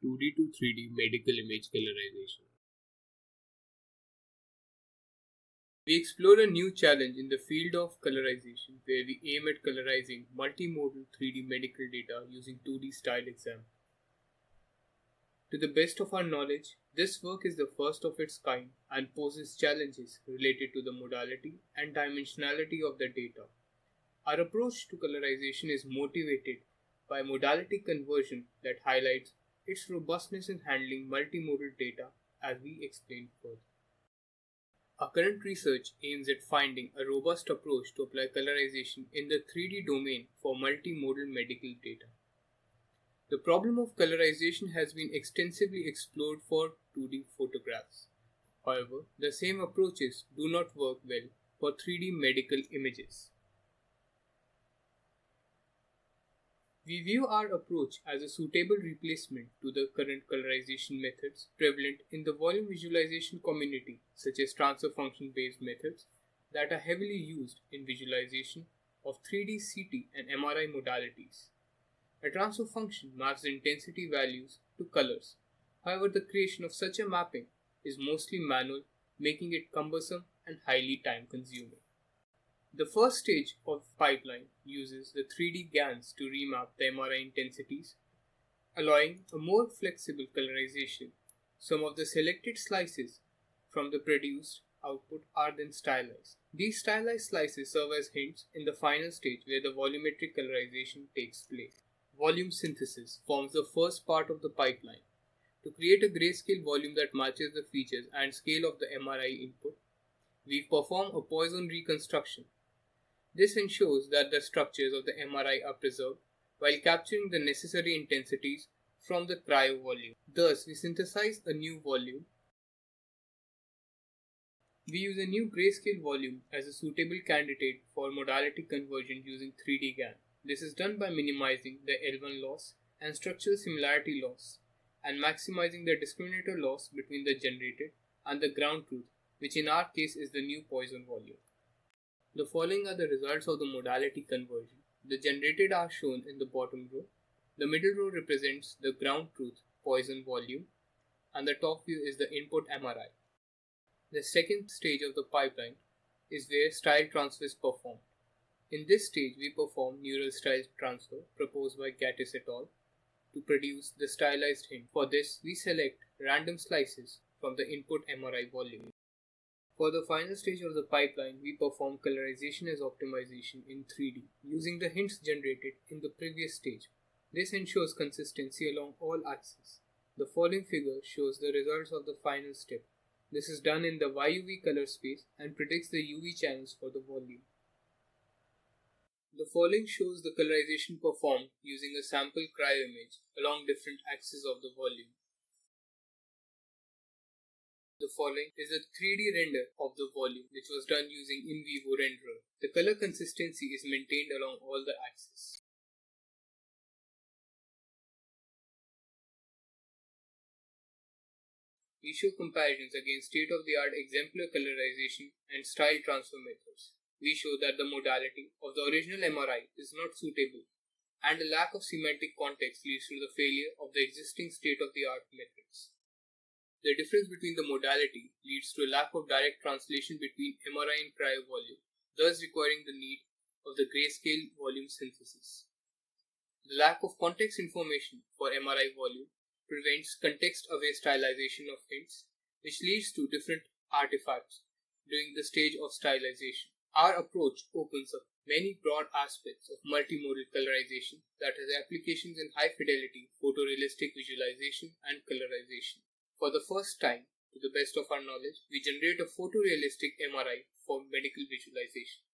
2D to 3D medical image colorization. We explore a new challenge in the field of colorization where we aim at colorizing multimodal 3D medical data using 2D style exam. To the best of our knowledge, this work is the first of its kind and poses challenges related to the modality and dimensionality of the data. Our approach to colorization is motivated by modality conversion that highlights its robustness in handling multimodal data, as we explained further. Our current research aims at finding a robust approach to apply colorization in the 3D domain for multimodal medical data. The problem of colorization has been extensively explored for 2D photographs. However, the same approaches do not work well for 3D medical images. We view our approach as a suitable replacement to the current colorization methods prevalent in the volume visualization community, such as transfer function based methods that are heavily used in visualization of 3D CT and MRI modalities. A transfer function maps the intensity values to colors. However, the creation of such a mapping is mostly manual, making it cumbersome and highly time consuming. The first stage of pipeline uses the 3D GANs to remap the MRI intensities, allowing a more flexible colorization. Some of the selected slices from the produced output are then stylized. These stylized slices serve as hints in the final stage where the volumetric colorization takes place. Volume synthesis forms the first part of the pipeline. To create a grayscale volume that matches the features and scale of the MRI input, we perform a Poisson reconstruction. This ensures that the structures of the MRI are preserved while capturing the necessary intensities from the cryo volume. Thus, we synthesize a new volume. We use a new grayscale volume as a suitable candidate for modality conversion using 3D GAN. This is done by minimizing the L1 loss and structural similarity loss and maximizing the discriminator loss between the generated and the ground truth, which in our case is the new Poisson volume. The following are the results of the modality conversion. The generated are shown in the bottom row. The middle row represents the ground truth Poisson volume and the top view is the input MRI. The second stage of the pipeline is where style transfer is performed. In this stage, we perform neural style transfer proposed by Gattis et al. To produce the stylized hint. For this, we select random slices from the input MRI volume. For the final stage of the pipeline, we perform colorization as optimization in 3D using the hints generated in the previous stage. This ensures consistency along all axes. The following figure shows the results of the final step. This is done in the YUV color space and predicts the UV channels for the volume. The following shows the colorization performed using a sample cryo image along different axes of the volume. The following is a 3D render of the volume which was done using in vivo renderer. The color consistency is maintained along all the axes. We show comparisons against state-of-the-art exemplar colorization and style transfer methods. We show that the modality of the original MRI is not suitable and a lack of semantic context leads to the failure of the existing state-of-the-art methods. The difference between the modality leads to a lack of direct translation between MRI and cryo volume, thus requiring the need of the grayscale volume synthesis. The lack of context information for MRI volume prevents context-aware stylization of hints, which leads to different artifacts during the stage of stylization. Our approach opens up many broad aspects of multimodal colorization that has applications in high-fidelity photorealistic visualization and colorization. For the first time, to the best of our knowledge, we generate a photorealistic MRI for medical visualization.